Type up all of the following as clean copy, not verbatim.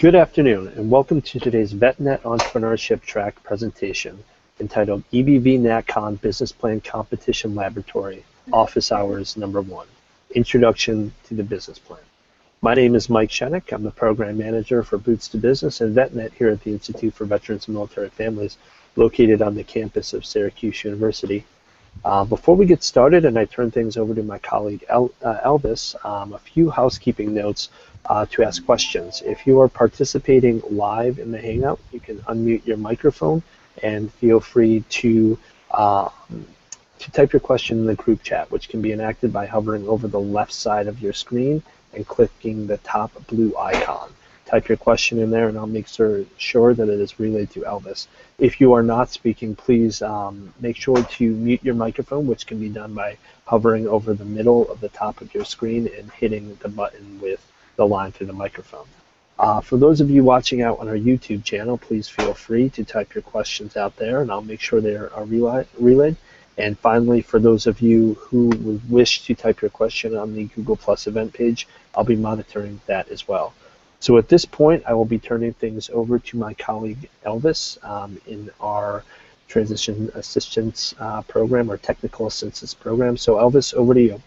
Good afternoon, and welcome to today's VetNet Entrepreneurship Track presentation entitled EBV NATCON Business Plan Competition Laboratory, Office Hours Number 1, Introduction to the Business Plan. My name is Mike Shenik. I'm the Program Manager for Boots to Business and VetNet here at the Institute for Veterans and Military Families, located on the campus of Syracuse University. Before we get started and I turn things over to my colleague Elvis, a few housekeeping notes to ask questions. If you are participating live in the Hangout, you can unmute your microphone and feel free to type your question in the group chat, which can be enacted by hovering over the left side of your screen and clicking the top blue icon. Type your question in there and I'll make sure that it is relayed to Elvis. If you are not speaking, please make sure to mute your microphone, which can be done by hovering over the middle of the top of your screen and hitting the button with the line through the microphone. For those of you watching out on our YouTube channel, please feel free to type your questions out there and I'll make sure they are relayed. And finally, for those of you who would wish to type your question on the Google Plus event page, I'll be monitoring that as well. So at this point, I will be turning things over to my colleague Elvis in our Transition Assistance Program or Technical Assistance Program. So Elvis, over to you.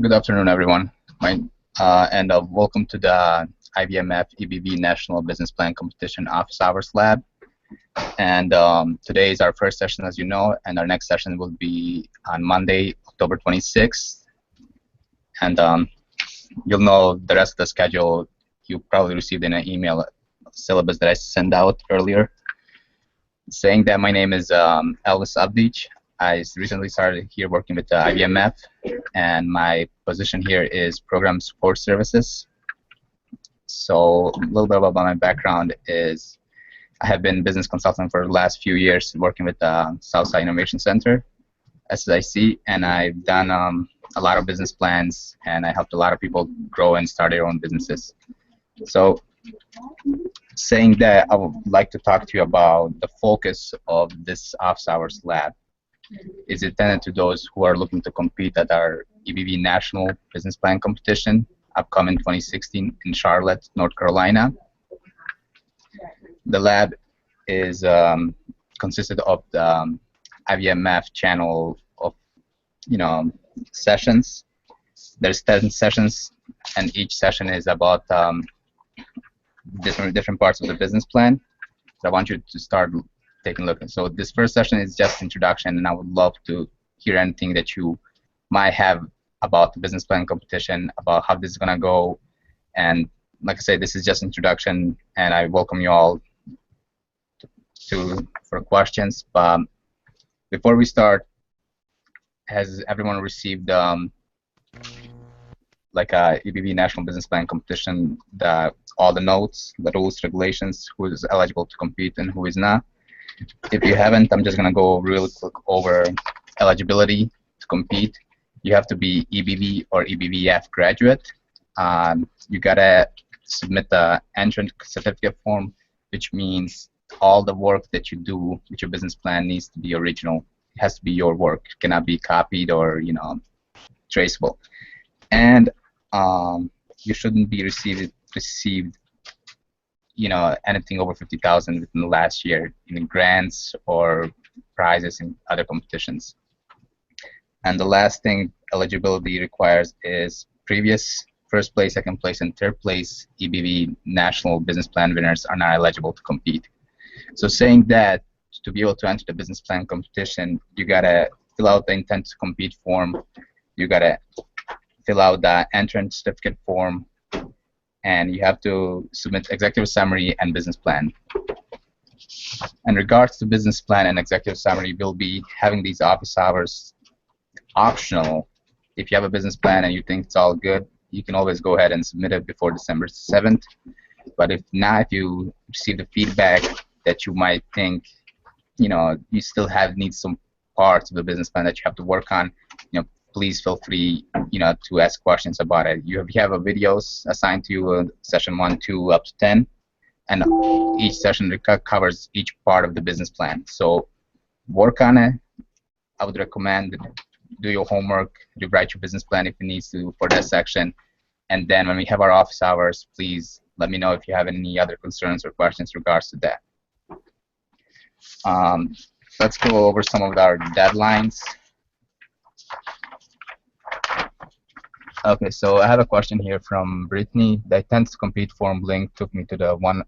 Good afternoon, everyone. And welcome to the IVMF EBV National Business Plan Competition Office Hours Lab. And today is our first session, as you know, and our next session will be on Monday, October 26th. And you'll know the rest of the schedule. You probably received in an email syllabus that I sent out earlier. Saying that, my name is Elvis Abdic. I recently started here working with the IVMF, and my position here is Program Support Services. So a little bit about my background is I have been business consultant for the last few years working with the Southside Innovation Center, SSIC, and I've done a lot of business plans, and I helped a lot of people grow and start their own businesses. So saying that, I would like to talk to you about the focus of this Office Hours Lab. Is intended to those who are looking to compete at our EBV National Business Plan Competition, upcoming 2016 in Charlotte, North Carolina. The lab is consisted of the IVMF channel of sessions. There's 10 sessions, and each session is about different parts of the business plan. So I want you to start taking a look. So this first session is just introduction, and I would love to hear anything that you might have about the business plan competition, about how this is gonna go. And like I said, this is just introduction, and I welcome you all for questions. But before we start, has everyone received like a EBV National Business Plan Competition, all the notes, the rules, regulations, who is eligible to compete and who is not? If you haven't, I'm just going to go real quick over eligibility to compete. You have to be EBV or EBVF graduate. You got to submit the entrance certificate form, which means all the work that you do with your business plan needs to be original. It has to be your work. It cannot be copied or traceable. And you shouldn't be received anything over 50,000 within the last year in grants or prizes in other competitions. And the last thing eligibility requires is previous first place, second place, and third place EBV National Business Plan winners are not eligible to compete. So saying that, to be able to enter the business plan competition, you gotta fill out the intent to compete form, you gotta fill out the entrance certificate form, and you have to submit executive summary and business plan. In regards to business plan and executive summary, we'll be having these office hours optional. If you have a business plan and you think it's all good, you can always go ahead and submit it before December 7th. But if not, if you receive the feedback that you might think, you still need some parts of the business plan that you have to work on, please feel free, to ask questions about it. You have a videos assigned to you, session 1, 2, up to 10, and each session covers each part of the business plan. So work on it. I would recommend do your homework, rewrite your business plan if you need to for that section, And then when we have our office hours, please let me know if you have any other concerns or questions in regards to that. Let's go over some of our deadlines. Okay, so I have a question here from Brittany. The Intend to Compete form link took me to the one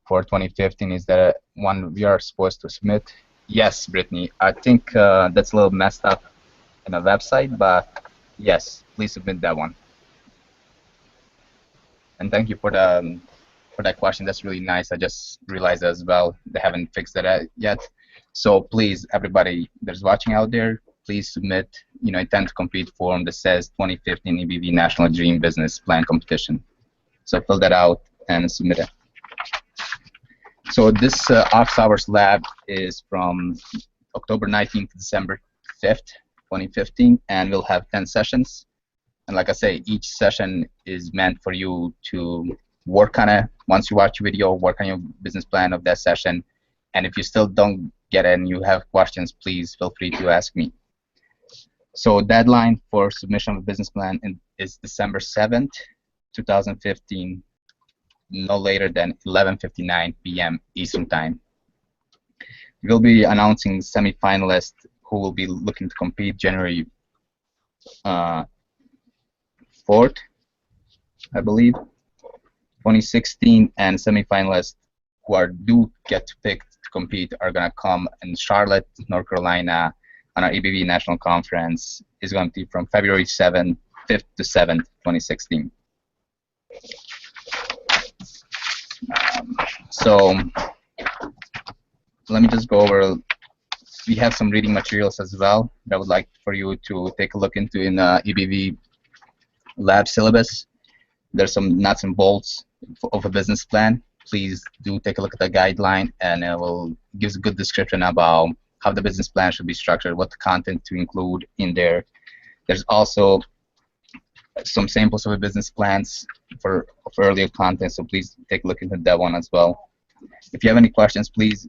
for 2015. Is that one we are supposed to submit? Yes, Brittany. I think that's a little messed up in the website, but yes, please submit that one. And thank you for that question. That's really nice. I just realized as well they haven't fixed that yet. So please, everybody that's watching out there, please submit, Intend to Compete form that says 2015 EBV National Dream Business Plan Competition. So fill that out and submit it. So this office hours lab is from October 19th to December 5th, 2015, and we'll have 10 sessions. And like I say, each session is meant for you to work on it. Once you watch a video, work on your business plan of that session. And if you still don't get it and you have questions, please feel free to ask me. So deadline for submission of a business plan is December 7th, 2015, no later than 11:59 p.m. Eastern Time. We'll be announcing semifinalists who will be looking to compete January 4th, I believe, 2016, and semifinalists who are do get to pick to compete are going to come in Charlotte, North Carolina, on our EBV National Conference. Is going to be from February 5th to 7th, 2016. So let me just go over. We have some reading materials as well that I would like for you to take a look into in EBV lab syllabus. There's some nuts and bolts of a business plan. Please do take a look at the guideline, and it will gives a good description about how the business plan should be structured, what the content to include in there. There's also some samples of the business plans for earlier content, so please take a look into that one as well. If you have any questions, please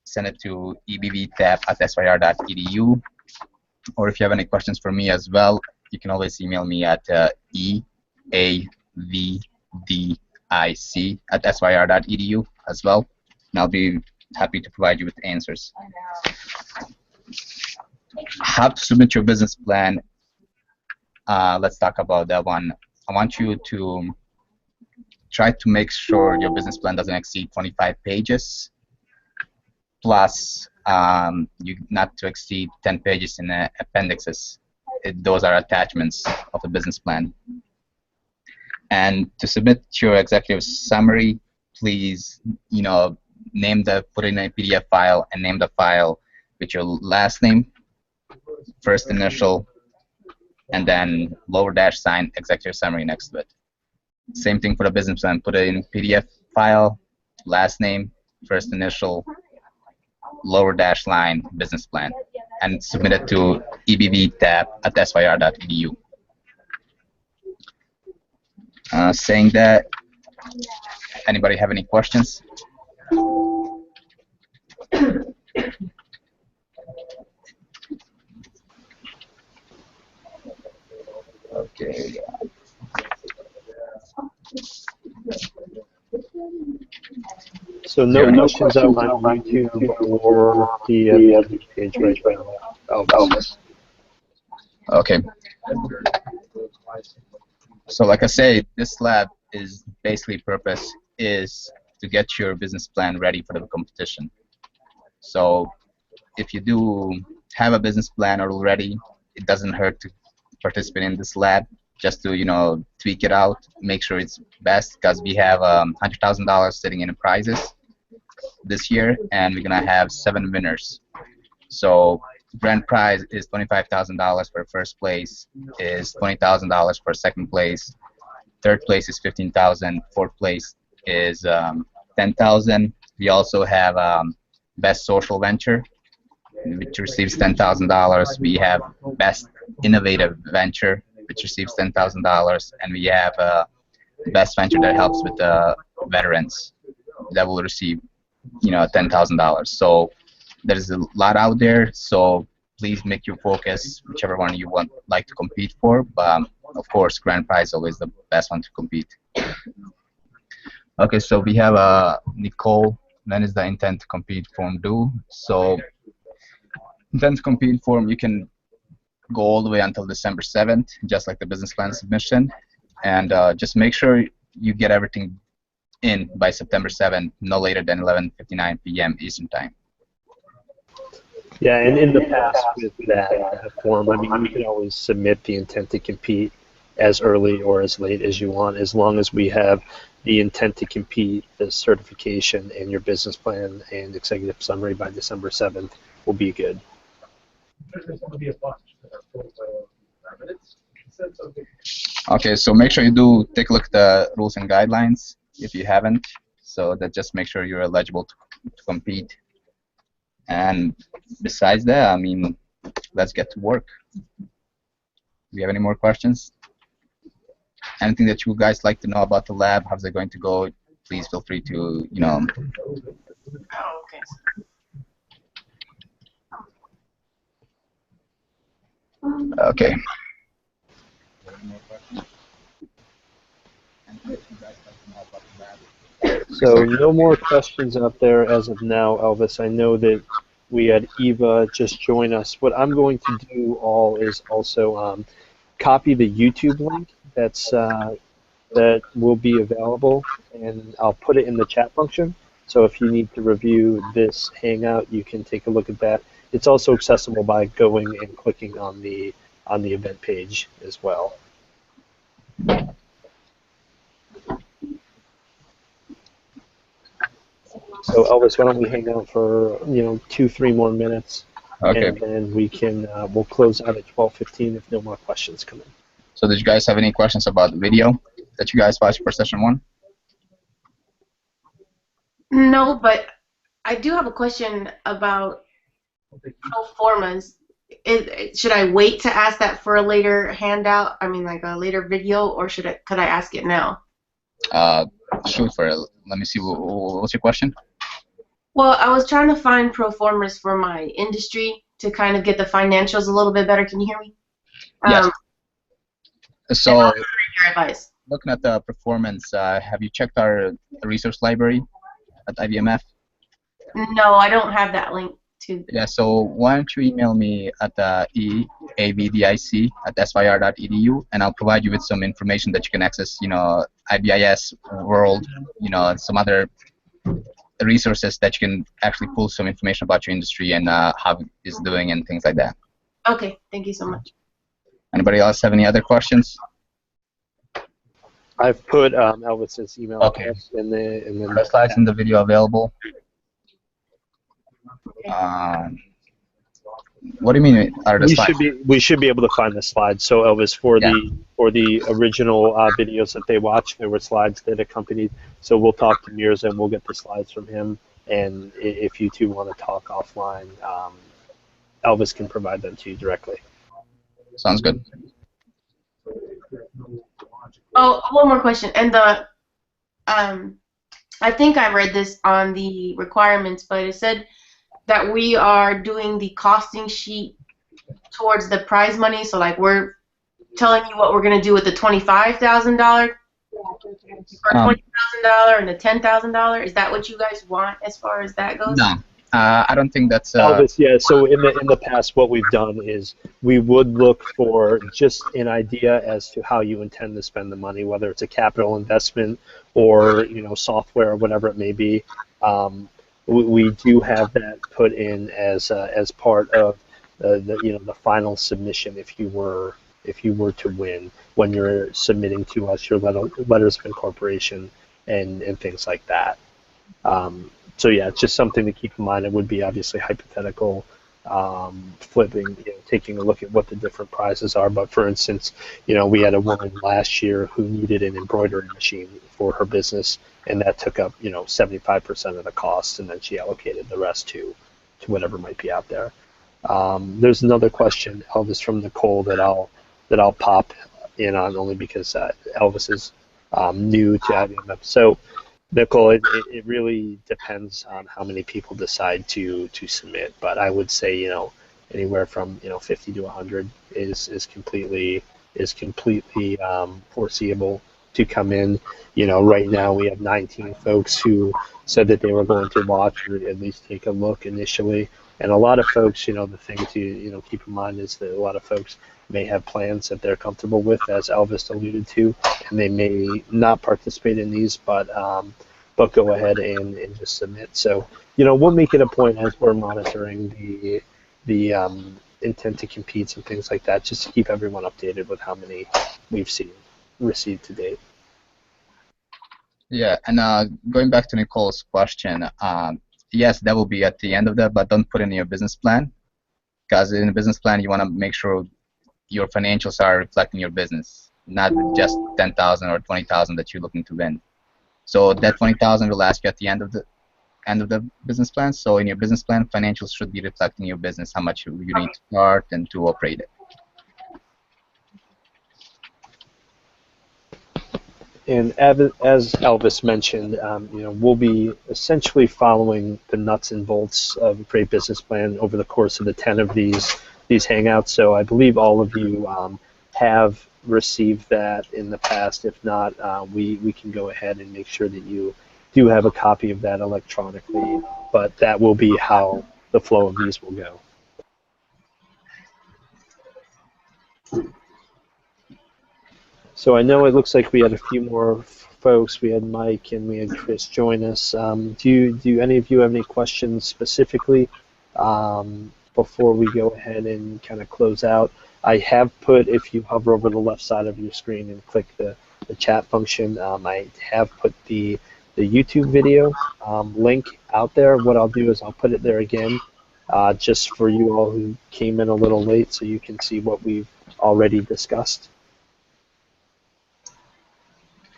send it to ebvtab@syr.edu, or if you have any questions for me as well, you can always email me at eavdic@syr.edu as well, and I'll be happy to provide you with answers. How to submit your business plan? Let's talk about that one. I want you to try to make sure your business plan doesn't exceed 25 pages, plus you not to exceed 10 pages in appendixes. Those are attachments of the business plan. And to submit your executive summary, please, put in a PDF file and name the file with your last name, first initial, and then lower dash sign executive summary next to it. Same thing for the business plan. Put it in PDF file, last name, first initial, lower dash line business plan, and submit it to ebvtab@syr.edu. Saying that, anybody have any questions? Okay. So no questions out on YouTube or the page right now. Okay. So like I say, this lab is basically purpose is to get your business plan ready for the competition. So if you do have a business plan already, it doesn't hurt to participate in this lab, just to tweak it out, make sure it's best, because we have $100,000 sitting in prizes this year, and we're gonna have 7 winners. So grand prize is $25,000 for first place, is $20,000 for second place, third place is $15,000, fourth place is $10,000. We also have best social venture, which receives $10,000. We have best innovative venture, which receives $10,000, and we have best venture that helps with veterans that will receive $10,000. So there's a lot out there, so please make your focus whichever one you like to compete for. But of course, grand prize is always the best one to compete. Okay, so we have Nicole. When is the intent to compete form due? So intent to compete form, you can go all the way until December 7th, just like the business plan submission, and just make sure you get everything in by September 7th, no later than 11:59 p.m. Eastern Time. Yeah, and in the past with that form, I mean, you can always submit the intent to compete as early or as late as you want, as long as we have the intent to compete, the certification, and your business plan and executive summary by December 7th will be good. Okay, so make sure you do take a look at the rules and guidelines if you haven't, so that just make sure you're eligible to compete. And besides that, I mean, let's get to work. Do you have any more questions? Anything that you guys like to know about the lab? How's it going to go? Please feel free to, you know. Okay. So no more questions out there as of now, Elvis. I know that we had Eva just join us. What I'm going to do is also copy the YouTube link that will be available, and I'll put it in the chat function. So if you need to review this Hangout, you can take a look at that. It's also accessible by going and clicking on the event page as well. So Elvis, why don't we hang out for 2-3 more minutes, Okay. and then we can we'll close out at 12:15 if no more questions come in. So did you guys have any questions about the video that you guys watched for session 1? No, but I do have a question about pro formas. Should I wait to ask that for a later handout? I mean, like a later video, or could I ask it now? Shoot for it. Let me see. What's your question? Well, I was trying to find pro formas for my industry to kind of get the financials a little bit better. Can you hear me? Yes. So, your advice. Looking at the performance, have you checked our resource library at IBMF? No, I don't have that link to. Yeah, so why don't you email me at eabdic@syr.edu, and I'll provide you with some information that you can access, IBIS World, some other resources that you can actually pull some information about your industry and how it's doing and things like that. Okay, thank you so much. Anybody else have any other questions? I've put Elvis's email Okay. address in the Are the slides in the video available? What do you mean? Are the slides? We should be able to find the slides. So Elvis, for the original videos that they watched, there were slides that accompanied. So we'll talk to Mirza and we'll get the slides from him. And if you two want to talk offline, Elvis can provide them to you directly. Sounds good. Oh, one more question. And I think I read this on the requirements, but it said that we are doing the costing sheet towards the prize money. So, like, we're telling you what we're going to do with the $25,000 or $20,000 and the $10,000. Is that what you guys want as far as that goes? No. I don't think that's Elvis, yeah. So in the past, what we've done is we would look for just an idea as to how you intend to spend the money, whether it's a capital investment or software or whatever it may be. We do have that put in as part of the final submission if you were to win when you're submitting to us your letters of incorporation and things like that. So yeah, it's just something to keep in mind. It would be obviously hypothetical, flipping, taking a look at what the different prizes are. But for instance, we had a woman last year who needed an embroidery machine for her business, and that took up 75% of the cost, and then she allocated the rest to whatever might be out there. There's another question, Elvis, from Nicole that I'll pop in on only because Elvis is new to IBMF. So. Nicole, it really depends on how many people decide to submit, but I would say anywhere from 50 to 100 is completely is completely foreseeable to come in. Right now we have 19 folks who said that they were going to watch or at least take a look initially. And a lot of folks, the thing to keep in mind is that a lot of folks may have plans that they're comfortable with, as Elvis alluded to, and they may not participate in these, but go ahead and just submit. So, we'll make it a point as we're monitoring the intent to compete and things like that, just to keep everyone updated with how many we've received to date. Yeah, and going back to Nicole's question, yes, that will be at the end of that, but don't put in your business plan, because in a business plan you want to make sure your financials are reflecting your business, not just 10,000 or 20,000 that you're looking to win. So that 20,000 will ask you at the end of the business plan. So in your business plan, financials should be reflecting your business, how much you need to start and to operate it. And as Elvis mentioned, we'll be essentially following the nuts and bolts of a great business plan over the course of the 10 of these hangouts. So I believe all of you have received that in the past. If not, we can go ahead and make sure that you do have a copy of that electronically. But that will be how the flow of these will go. So I know it looks like we had a few more folks. We had Mike and we had Chris join us. Do any of you have any questions specifically before we go ahead and kind of close out? I have put, if you hover over the left side of your screen and click the chat function, I have put the YouTube video link out there. What I'll do is I'll put it there again just for you all who came in a little late so you can see what we've already discussed.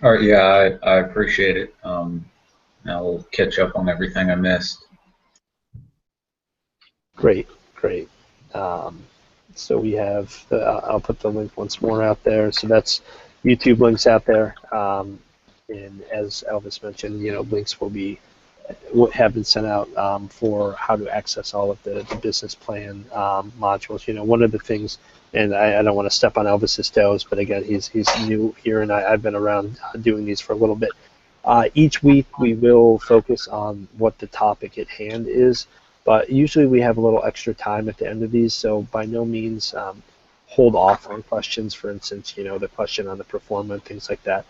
All right, yeah, I appreciate it. I'll catch up on everything I missed. Great. So we have, I'll put the link once more out there. So that's YouTube links out there. And as Elvis mentioned, links have been sent out for how to access all of the business plan modules. One of the things, and I don't want to step on Elvis's toes, but again, he's new here, and I've been around doing these for a little bit. Each week we will focus on what the topic at hand is, but usually we have a little extra time at the end of these, so by no means hold off on questions. For instance, the question on the pro forma and things like that.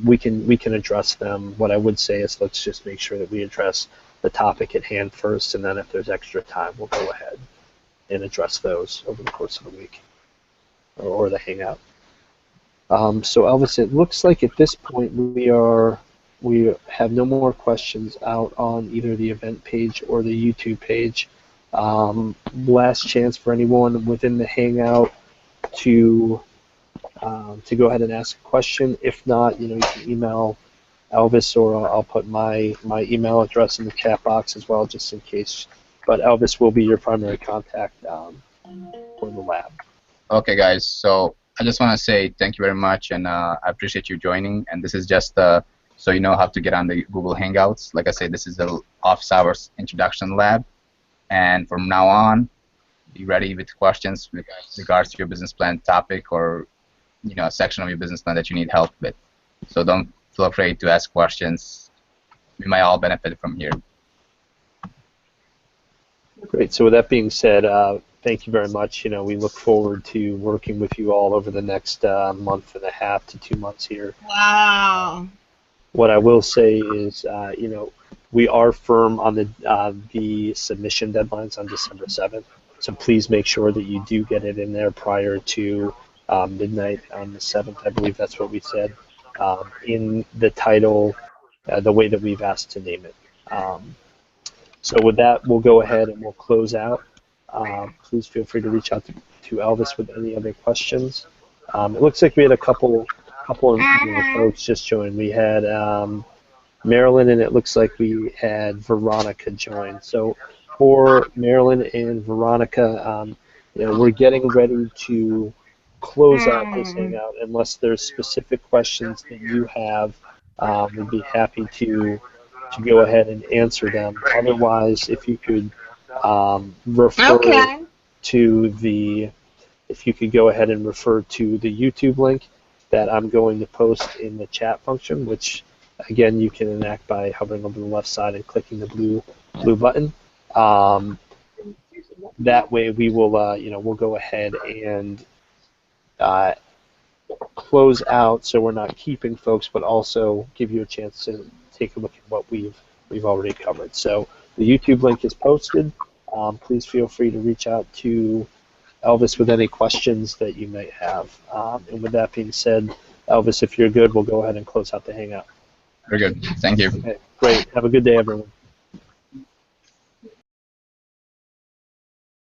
We can address them. What I would say is let's just make sure that we address the topic at hand first, and then if there's extra time, we'll go ahead and address those over the course of the week or the hangout. So Elvis, it looks like at this point we have no more questions out on either the event page or the YouTube page. Last chance for anyone within the hangout to go ahead and ask a question. If not, you can email Elvis, or I'll put my email address in the chat box as well, just in case. But Elvis will be your primary contact for the lab. Okay, guys. So I just want to say thank you very much, and I appreciate you joining. And this is just so you know how to get on the Google Hangouts. Like I said, this is the office hours introduction lab, and from now on, be ready with questions with regards to your business plan topic or a section of your business plan that you need help with. So don't feel afraid to ask questions. We might all benefit from here. Great. So with that being said, thank you very much. We look forward to working with you all over the next month and a half to 2 months here. Wow. What I will say is, we are firm on the submission deadlines on December 7th. So please make sure that you do get it in there prior to midnight on the 7th. I believe that's what we said in the title, the way that we've asked to name it. So with that, we'll go ahead and we'll close out. Please feel free to reach out to Elvis with any other questions. It looks like we had a couple of folks just join. We had Marilyn, and it looks like we had Veronica join. So for Marilyn and Veronica, we're getting ready to close out this hangout. Unless there's specific questions that you have, we'd be happy to go ahead and answer them. Otherwise, if you could refer to the if you could go ahead and refer to the YouTube link that I'm going to post in the chat function, which again you can enact by hovering over the left side and clicking the blue button. That way we will we'll go ahead and close out, so we're not keeping folks, but also give you a chance to take a look at what we've already covered. So the YouTube link is posted. Please feel free to reach out to Elvis with any questions that you might have. And with that being said, Elvis, if you're good, we'll go ahead and close out the Hangout. Very good. Thank you. Okay, great. Have a good day, everyone.